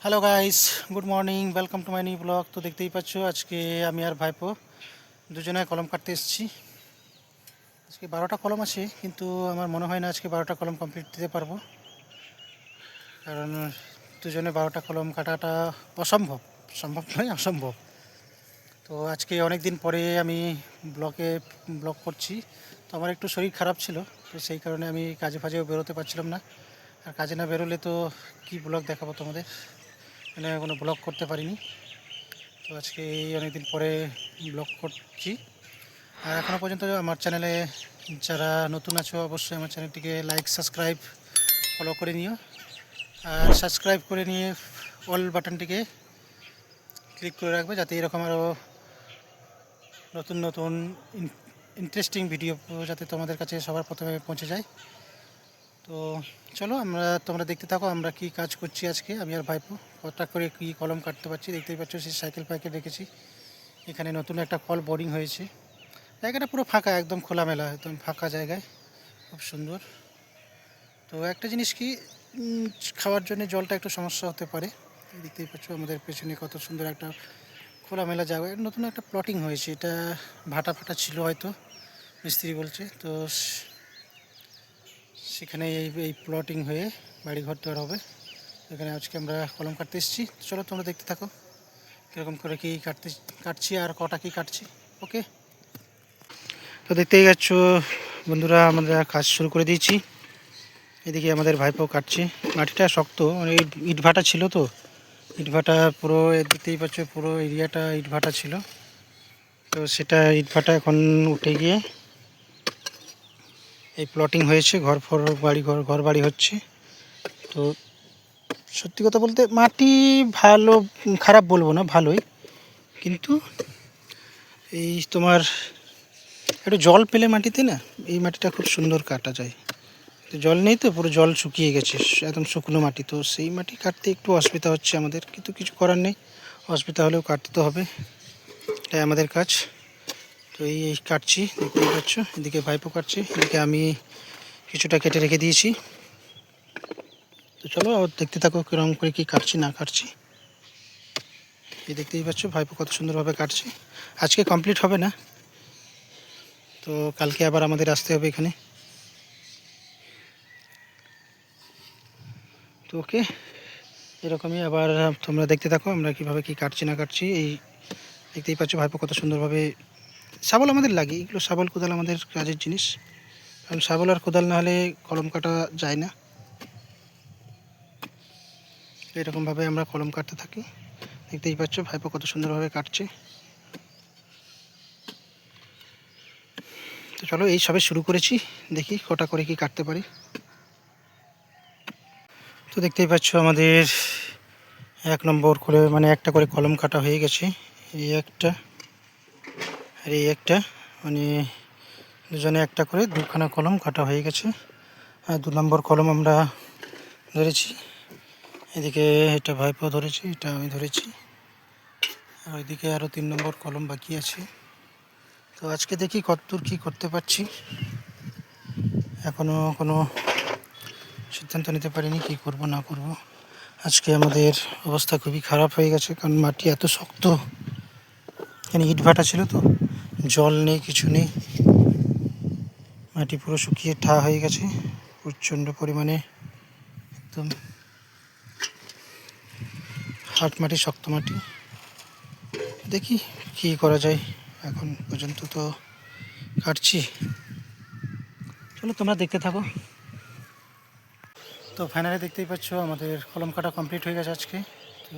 Hello guys, good morning, welcome to my new blog. তো দেখতেই পাচ্ছ আজকে আমি আর ভাইপো দুজনে কলম কাটতে এসেছি। আজকে 12টা কলম আছে, কিন্তু আমার মনে হয় না আজকে 12টা কলম কমপ্লিট দিতে পারবো, কারণ দুজনে 12টা কলম কাটাটা অসম্ভব। সম্ভব নয়, অসম্ভব। তো আজকে অনেক দিন পরে আমি ব্লগ করছি। তো আমার একটু শরীর খারাপ ছিল, তো সেই কারণে আমি কাজে ফাজেও বেরোতে পারছিলাম না। আর কাজে না বেরোলে তো কি ব্লগ দেখাবো তোমাদের, মানে কোনো ব্লগ করতে পারিনি। তো আজকে এই অনেকদিন পরে ব্লগ করছি। আর এখনও পর্যন্ত আমার চ্যানেলে যারা নতুন আছো অবশ্যই আমার চ্যানেলটিকে লাইক, সাবস্ক্রাইব, ফলো করে নিও। আর সাবস্ক্রাইব করে নিয়ে অল বাটনটিকে ক্লিক করে রাখবে, যাতে এরকম আরও নতুন নতুন ইন্টারেস্টিং ভিডিও যাতে তোমাদের কাছে সবার প্রথমে পৌঁছে যায়। তো চলো তোমরা দেখতে থাকো আমরা কি কাজ করছি আজকে, আমি আর ভাইপো কটা করে কি কলম কাটতে পারছি। দেখতেই পাচ্ছ সেই সাইকেল ফাইকেল রেখেছি। এখানে নতুন একটা কল বোরিং হয়েছে। জায়গাটা পুরো ফাঁকা, একদম খোলামেলা, একদম ফাঁকা জায়গায়, খুব সুন্দর। তো একটা জিনিস কি, খাওয়ার জন্য জলটা একটু সমস্যা হতে পারে। দেখতেই পাচ্ছ আমাদের পেছনে কত সুন্দর একটা খোলামেলা জায়গায় নতুন একটা প্লটিং হয়েছে। এটা ভাটা ফাটা ছিল হয়তো, মিস্ত্রি বলছে। তো সেখানে এই প্লটিং হয়ে বাড়িঘর তৈরি হবে। এখানে আজকে আমরা কলম কাটতে এসেছি। চলো তোমরা দেখতে থাকো কীরকম করে কী কাটছি আর কটা কী কাটছি। ওকে, তো দেখতেই যাচ্ছ বন্ধুরা, আমরা কাজ শুরু করে দিয়েছি। এদিকে আমাদের ভাইপো কাটছে। মাটিটা শক্ত, মানে ইটভাটা ছিল, তো ইটভাটা পুরো দেখতেই পাচ্ছ, পুরো এরিয়াটা ইটভাটা ছিল। তো সেটা ইটভাটা এখন উঠে গিয়ে এই প্লটিং হয়েছে, ঘর বাড়ি হচ্ছে। তো সত্যি কথা বলতে মাটি ভালো, খারাপ বলবো না, ভালোই। কিন্তু এই তোমার একটু জল পেলে মাটিতে না, এই মাটিটা খুব সুন্দর কাটা যায়। তো জল নেই, তো পুরো জল শুকিয়ে গেছে, একদম শুকনো মাটি। তো সেই মাটি কাটতে একটু অসুবিধা হচ্ছে আমাদের, কিন্তু কিছু করার নেই, অসুবিধা হলেও কাটতে তো হবে, এটাই আমাদের কাজ। তো এই কাটছি, দেখতেই পাচ্ছ। এদিকে ভাইপো কাটছে, এদিকে আমি কিছুটা কেটে রেখে দিয়েছি। তো চলো দেখতে থাকো কীরকম করে কী কাটছি না কাটছি। এই দেখতেই পাচ্ছ ভাইপো কত সুন্দরভাবে কাটছে। আজকে কমপ্লিট হবে না, তো কালকে আবার আমাদের আসতে হবে এখানে। তো ওকে, এরকমই আবার তোমরা দেখতে থাকো আমরা কীভাবে কী কাটছি না কাটছি। এই দেখতেই পাচ্ছ ভাইপো কত সুন্দরভাবে। শাবল আমাদের লাগে, এগুলো শাবল কোদাল আমাদের কাজের জিনিস, কারণ শাবল আর কোদাল না হলে কলম কাটা যায় না। এরকমভাবে আমরা কলম কাটতে থাকি। দেখতেই পাচ্ছ ভাইপো কত সুন্দরভাবে কাটছে। তো চলো, এই সবে শুরু করেছি, দেখি কটা করে কি কাটতে পারি। তো দেখতেই পাচ্ছ আমাদের 1 নম্বর করে, মানে একটা করে কলম কাটা হয়ে গেছে। এই একটা আর এই একটা, মানে দুজনে একটা করে দুখানা কলম কাটা হয়ে গেছে। আর 2 নম্বর কলম আমরা ধরেছি। এদিকে এটা ভাইপো ধরেছি, এটা আমি ধরেছি। আর ওইদিকে আরও 3 নম্বর কলম বাকি আছে। তো আজকে দেখি কতদূর কী করতে পারছি। এখনও কোনো সিদ্ধান্ত নিতে পারিনি কী করব না করব। আজকে আমাদের অবস্থা খুবই খারাপ হয়ে গেছে, কারণ মাটি এত শক্ত। এখানে ইটভাটা ছিল, তো জল নেই, কিছু নেই, মাটি পুরো শুকিয়ে ঠা হয়ে গেছে প্রচণ্ড পরিমাণে। একদম হাট মাটি, শক্ত মাটি। দেখি কী করা যায়, এখন পর্যন্ত তো কাটছি। চলো তোমরা দেখতে থাকো। তো ফাইনালি দেখতেই পাচ্ছ আমাদের কলম কাটা কমপ্লিট হয়ে গেছে আজকে। তো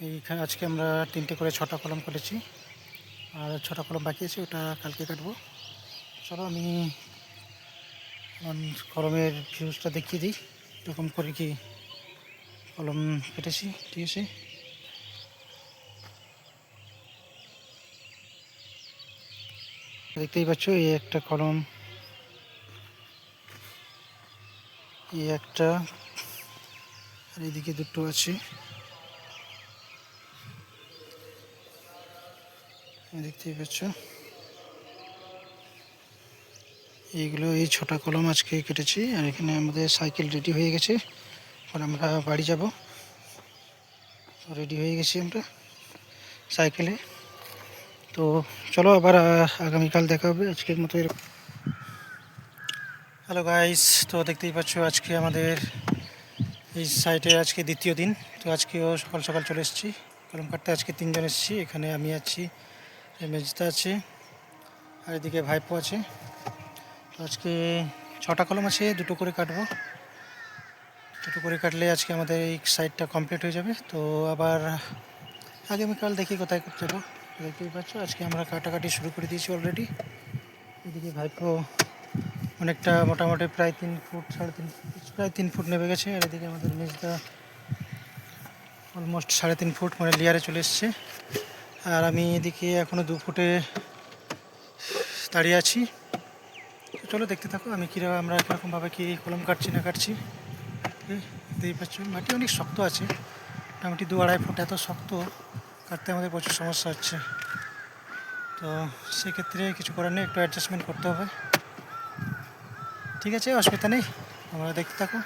এইখানে আজকে আমরা 3টে করে 6টা কলম কেটেছি, আর 6টা কলম বাকি আছে, ওটা কালকে কাটবো। চলো আমি আমার কলমের ভিউজটা দেখিয়ে দিই, এরকম করে কি কলম কেটেছি। ঠিক আছে, দেখতেই পাচ্ছ এই একটা কলম, এই একটা, আর এদিকে দুটো আছে, দেখতেই পাচ্ছ। এইগুলো এই 6টা কলম আজকে কেটেছি। আর এখানে আমাদের সাইকেল রেডি হয়ে গেছে, আর আমরা বাড়ি যাব। রেডি হয়ে গেছি আমরা সাইকেলে। তো চলো আবার আগামীকাল দেখা হবে। আজকের মতো হ্যালো গাইস, তো দেখতেই পাচ্ছ আজকে আমাদের এই সাইটে আজকে দ্বিতীয় দিন। তো আজকেও সকাল সকাল চলে এসেছি কলম কাটতে। আজকে 3 জন এসেছি, এখানে আমি আছি, মেজদা আছে, আর এদিকে ভাইপো আছে। তো আজকে 6টা কলম আছে, 2টো করে কাটবো। 2টো করে কাটলে আজকে আমাদের এই সাইডটা কমপ্লিট হয়ে যাবে। তো আবার আগামীকাল দেখি কোথায় করতে যাবো। দেখতেই পাচ্ছ আজকে আমরা কাটাকাটি শুরু করে দিয়েছি অলরেডি। এদিকে ভাইপো অনেকটা মোটামুটি প্রায় 3 ফুট 3.5 প্রায় 3 ফুট নেমে গেছে। আর এদিকে আমাদের মেজদা অলমোস্ট 3.5 ফুট মানে লেয়ারে চলে এসছে। আর আমি এদিকে এখনও 2 ফুটে দাঁড়িয়ে আছি। তো চলো দেখতে থাকো আমরা কীরকমভাবে কী কলম কাটছি না কাটছি। দেখতেই পাচ্ছ মাটি অনেক শক্ত আছে, মোটামুটি 2-2.5 ফুট এত শক্ত, কাটতে আমাদের প্রচুর সমস্যা হচ্ছে। তো সেক্ষেত্রে কিছু করার নেই, একটু অ্যাডজাস্টমেন্ট করতে হবে। ঠিক আছে, অসুবিধা নেই, তোমরা দেখতে থাকো।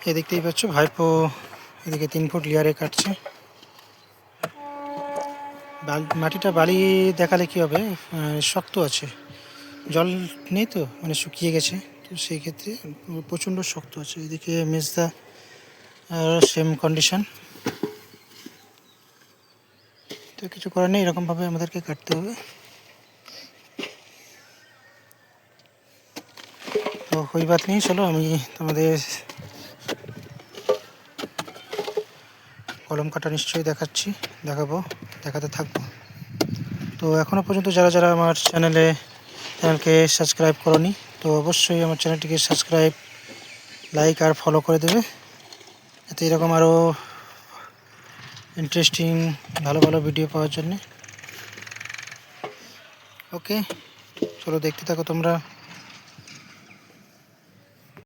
এ দেখতেই পাচ্ছ ভাইপো এদিকে 3 ফুট লেয়ারে কাটছে। মাটিটা বালি দেখালে কি হবে, শক্ত আছে, জল নেই তো মানে শুকিয়ে গেছে। তো সেই ক্ষেত্রে প্রচণ্ড শক্ত আছে। এদিকে মেজদা সেম কন্ডিশন। তো কিছু করার নেই, এরকমভাবে আমাদেরকে কাটতে হবে। তো ওই বাত নেই, চলো আমি তোমাদের কলম কাটা নিশ্চয়ই দেখাবো, দেখাতে থাকবো। তো এখনও পর্যন্ত যারা যারা আমার চ্যানেলকে সাবস্ক্রাইব করোনি, তো অবশ্যই আমার চ্যানেলটিকে সাবস্ক্রাইব, লাইক আর ফলো করে দেবে, যাতে এরকম আরও ইন্টারেস্টিং ভালো ভালো ভিডিও পাওয়ার জন্যে। ওকে, চলো দেখতে থাকো তোমরা।